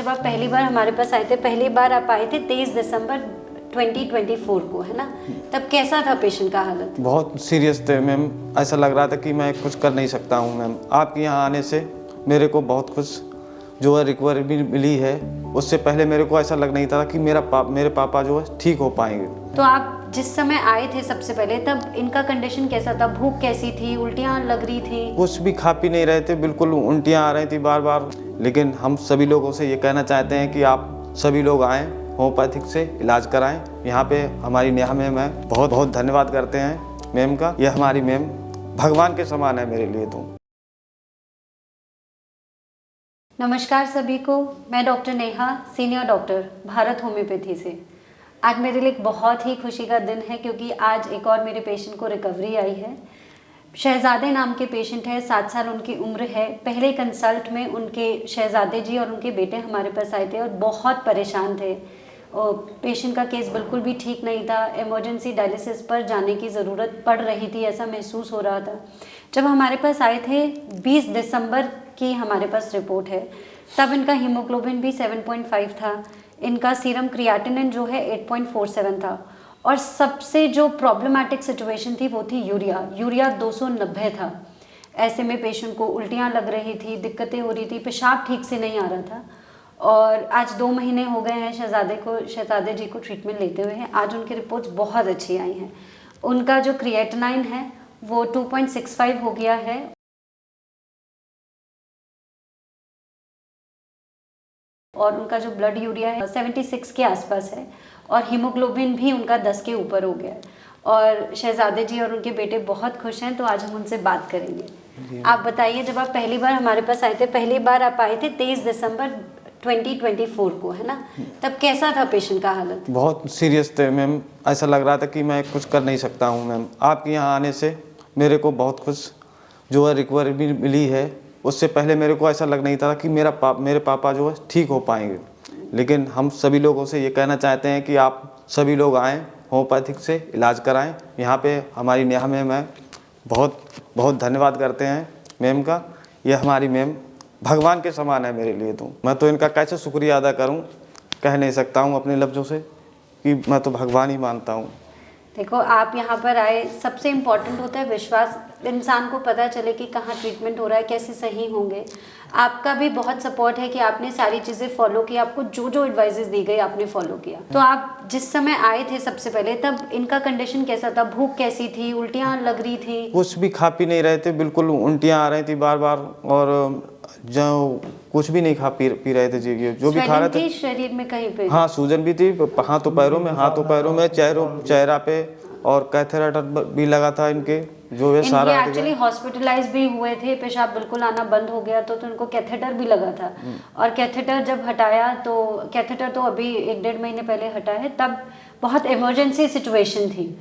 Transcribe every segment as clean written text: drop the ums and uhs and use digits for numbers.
जब आप पहली बार हमारे पास आए थे, पहली बार आप आए थे 23 दिसंबर 2024 को, है ना? तब कैसा था पेशेंट का हालत? बहुत सीरियस थे मैम। ऐसा लग रहा था कि मैं कुछ कर नहीं सकता हूँ मैम। आपके यहाँ आने से मेरे को बहुत कुछ जो है रिकवरी भी मिली है। उससे पहले मेरे को ऐसा लग नहीं था कि मेरे पापा जो है ठीक हो पाएंगे। तो आप जिस समय आए थे सबसे पहले, तब इनका कंडीशन कैसा था? भूख कैसी थी? उल्टियाँ लग रही थी? कुछ भी खा पी नहीं रहे थे, बिल्कुल उल्टियाँ आ रही थी बार बार। लेकिन हम सभी लोगों से ये कहना चाहते हैं कि आप सभी लोग आएँ, होम्योपैथिक से इलाज कराएं। यहाँ पे हमारी नेहा मैम है, बहुत बहुत धन्यवाद करते हैं मैम का। यह हमारी मैम भगवान के समान है मेरे लिए तो। नमस्कार सभी को, मैं doctor Neha, senior doctor, Bharat homeopathy से। आज मेरे लिए एक बहुत ही खुशी का दिन है क्योंकि आज एक और मेरे पेशेंट को रिकवरी आई है। शहजादे नाम के पेशेंट है, 7 साल उनकी उम्र है। पहले कंसल्ट में उनके शहजादे जी और उनके बेटे हमारे पास आए थे और बहुत परेशान थे। और पेशेंट का केस बिल्कुल भी ठीक नहीं था, इमरजेंसी डायलिसिस पर जाने की ज़रूरत पड़ रही थी, ऐसा महसूस हो रहा था। जब हमारे पास आए थे 20 दिसंबर की हमारे पास रिपोर्ट है, तब इनका हीमोग्लोबिन भी 7.5 था, इनका सीरम क्रिएटिनिन जो है 8.47 था, और सबसे जो प्रॉब्लमेटिक सिचुएशन थी वो थी यूरिया 290 था। ऐसे में पेशेंट को उल्टियाँ लग रही थी, दिक्कतें हो रही थी, पेशाब ठीक से नहीं आ रहा था। और आज 2 महीने हो गए हैं शहजादे जी को ट्रीटमेंट लेते हुए हैं। आज उनकी रिपोर्ट्स बहुत अच्छी आई हैं। उनका जो क्रिएटिनाइन है वो 2.65 हो गया है, और उनका जो ब्लड यूरिया है 76 के आसपास है, और हीमोग्लोबिन भी उनका 10 के ऊपर हो गया है। और शहजादे जी और उनके बेटे बहुत खुश हैं, तो आज हम उनसे बात करेंगे। आप बताइए, जब आप पहली बार हमारे पास आए थे, पहली बार आप आए थे 23 दिसंबर 2024 को, है ना? तब कैसा था पेशेंट का हालत? बहुत सीरियस थे मैम। ऐसा लग रहा था कि मैं कुछ कर नहीं सकता हूँ मैम। आपके यहाँ आने से मेरे को बहुत कुछ जो है रिकवरी भी मिली है। उससे पहले मेरे को ऐसा लग नहीं था कि मेरे पापा जो है ठीक हो पाएंगे। लेकिन हम सभी लोगों से ये कहना चाहते हैं कि आप सभी लोग आएँ, होम्योपैथिक से इलाज कराएं। यहाँ पे हमारी नेहा मैम है, बहुत बहुत धन्यवाद करते हैं मैम का। यह हमारी मैम भगवान के समान है मेरे लिए तो। मैं तो इनका कैसे शुक्रिया अदा करूं, कह नहीं सकता हूं अपने लफ्ज़ों से, कि मैं तो भगवान ही मानता हूं। देखो, आप यहाँ पर आए, सबसे इम्पॉर्टेंट होता है विश्वास। इंसान को पता चले कि कहाँ ट्रीटमेंट हो रहा है, कैसे सही होंगे। आपका भी बहुत सपोर्ट है कि आपने सारी चीज़ें फॉलो की, आपको जो जो एडवाइजेस दी गई आपने फॉलो किया। तो आप जिस समय आए थे सबसे पहले, तब इनका कंडीशन कैसा था? भूख कैसी थी? उल्टियाँ लग रही थी? कुछ भी खा पी नहीं रहे थे, बिल्कुल उल्टियाँ आ रही थी बार बार, और जो कुछ भी नहीं खा पी रहे थे जी। जो भी खा रहे थे, शरीर में कहीं पे? हाँ, सूजन भी थी, हाथों पैरों में, चेहरा पे, और कैथेटर भी लगा था इनके, जो है सारा। एक्चुअली हॉस्पिटलाइज भी हुए थे, पेशाब बिल्कुल आना बंद हो गया, तो इनको कैथेटर भी लगा था। और कैथेटर जब हटाया, तो कैथेटर तो अभी 1-1.5 महीने पहले हटा है, तब बहुत इमरजेंसी सिचुएशन थी,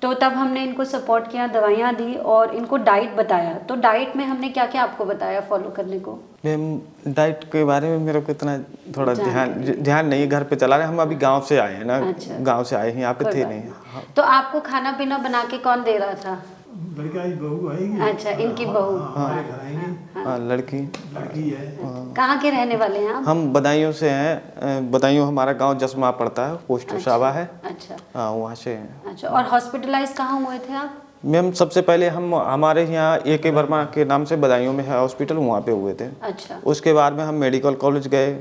तो तब हमने इनको सपोर्ट किया, दवाइयाँ दी और इनको डाइट बताया। तो डाइट में हमने क्या क्या आपको बताया फॉलो करने को? मैम, डाइट के बारे में मेरे को इतना थोड़ा ध्यान नहीं है, घर पे चला रहे। हम अभी गांव से आए हैं ना। अच्छा। गांव से आए हैं, यहाँ पे थे नहीं। हाँ। तो आपको खाना पीना बना के कौन दे रहा था? बहू आएगी। अच्छा, इनकी बहू। हाँ, लड़की है। कहाँ के रहने वाले हैं आप? हम बदायूं से हैं। बदायूं हमारा गांव जसमा पड़ता है, पोस्ट सावा है। अच्छा, हाँ, वहाँ से हैं। अच्छा, और हॉस्पिटलाइज कहाँ हुए थे आप? मैम, सबसे पहले हम हमारे यहाँ AK वर्मा के नाम से बदायूं में है हॉस्पिटल, वहाँ पे हुए थे। अच्छा। उसके बाद में हम मेडिकल कॉलेज गए,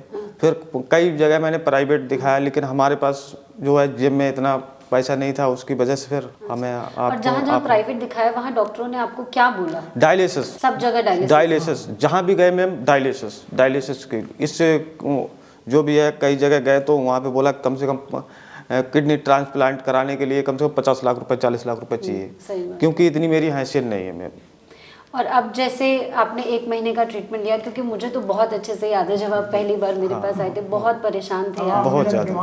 फिर कई जगह मैंने प्राइवेट दिखाया, लेकिन हमारे पास जो है जेब में इतना पैसा नहीं था, उसकी वजह से फिर हमें और जहाँ प्राइवेट दिखाया वहाँ डॉक्टरों ने आपको क्या बोला? डायलिसिस, सब जगह डायलिसिस, जहाँ भी गए मैम डायलिसिस की, इससे जो भी है कई जगह गए तो वहाँ पे बोला कम से कम किडनी ट्रांसप्लांट कराने के लिए कम से कम 50 लाख रुपए 40 लाख रुपए चाहिए, क्योंकि इतनी मेरी हैसियत नहीं है मैम। और अब जैसे आपने 1 महीने का ट्रीटमेंट लिया, क्योंकि मुझे तो बहुत अच्छे से याद है जब आप पहली बार मेरे पास आए थे, बहुत परेशान थे आप। बहुत ज़्यादा।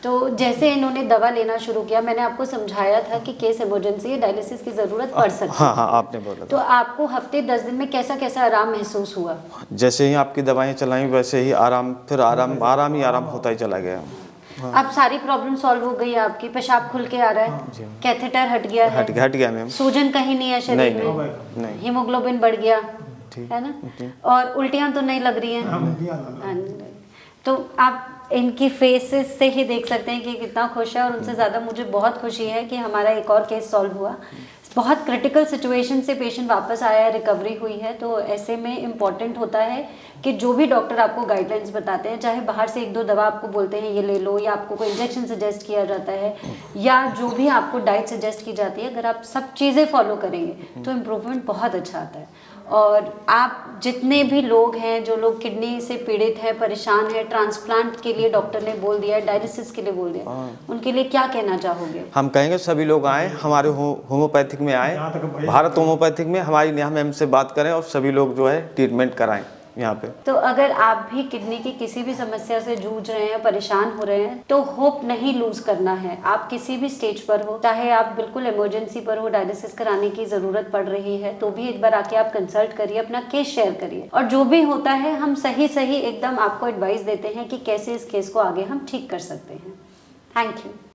तो जैसे इन्होंने दवा लेना शुरू किया, मैंने आपको समझाया था कि केस इमरजेंसी है, डायलिसिस की ज़रूरत पड़ सकती है। हाँ, आपने बोला। तो आपको हफ्ते 10 दिन में कैसा कैसा आराम महसूस हुआ? जैसे ही आपकी दवाएं चलाई वैसे ही आराम होता ही चला गया। अब सारी प्रॉब्लम सॉल्व हो गई है आपकी? पेशाब खुल के आ रहा है, कैथेटर हट गया है? हट गया मैम। सूजन कहीं नहीं है शरीर में? नहीं। हीमोग्लोबिन बढ़ गया? ठीक। है ना? ठीक। और उल्टियाँ तो नहीं लग रही हैं? हाँ, उल्टियाँ लग रही हैं। तो आप इनकी फेसेस से ही देख सकते हैं कि कितना खुश है, और उनसे ज़्यादा मुझे बहुत खुशी है कि हमारा एक और केस सॉल्व हुआ। बहुत क्रिटिकल सिचुएशन से पेशेंट वापस आया है, रिकवरी हुई है। तो ऐसे में इम्पॉर्टेंट होता है कि जो भी डॉक्टर आपको गाइडलाइंस बताते हैं, चाहे बाहर से 1-2 दवा आपको बोलते हैं ये ले लो, या आपको कोई इंजेक्शन सजेस्ट किया जाता है, या जो भी आपको डाइट सजेस्ट की जाती है, अगर आप सब चीज़ें फॉलो करेंगे तो इम्प्रूवमेंट बहुत अच्छा आता है। और आप जितने भी लोग हैं, जो लोग किडनी से पीड़ित हैं, परेशान हैं, ट्रांसप्लांट के लिए डॉक्टर ने बोल दिया है, डायलिसिस के लिए बोल दिया, उनके लिए क्या कहना चाहोगे? हम कहेंगे सभी लोग आएँ, हमारे होम्योपैथिक में आएँ, जहाँ तक भैया- भारत होम्योपैथिक में हमारी नेहा मैम से बात करें और सभी लोग जो है ट्रीटमेंट कराएं यहाँ पे। तो अगर आप भी किडनी की किसी भी समस्या से जूझ रहे हैं, परेशान हो रहे हैं, तो होप नहीं लूज करना है। आप किसी भी स्टेज पर हो, चाहे आप बिल्कुल इमरजेंसी पर हो, डायलिसिस कराने की ज़रूरत पड़ रही है, तो भी एक बार आके आप कंसल्ट करिए, अपना केस शेयर करिए, और जो भी होता है हम सही एकदम आपको एडवाइस देते हैं कि कैसे इस केस को आगे हम ठीक कर सकते हैं। Thank you.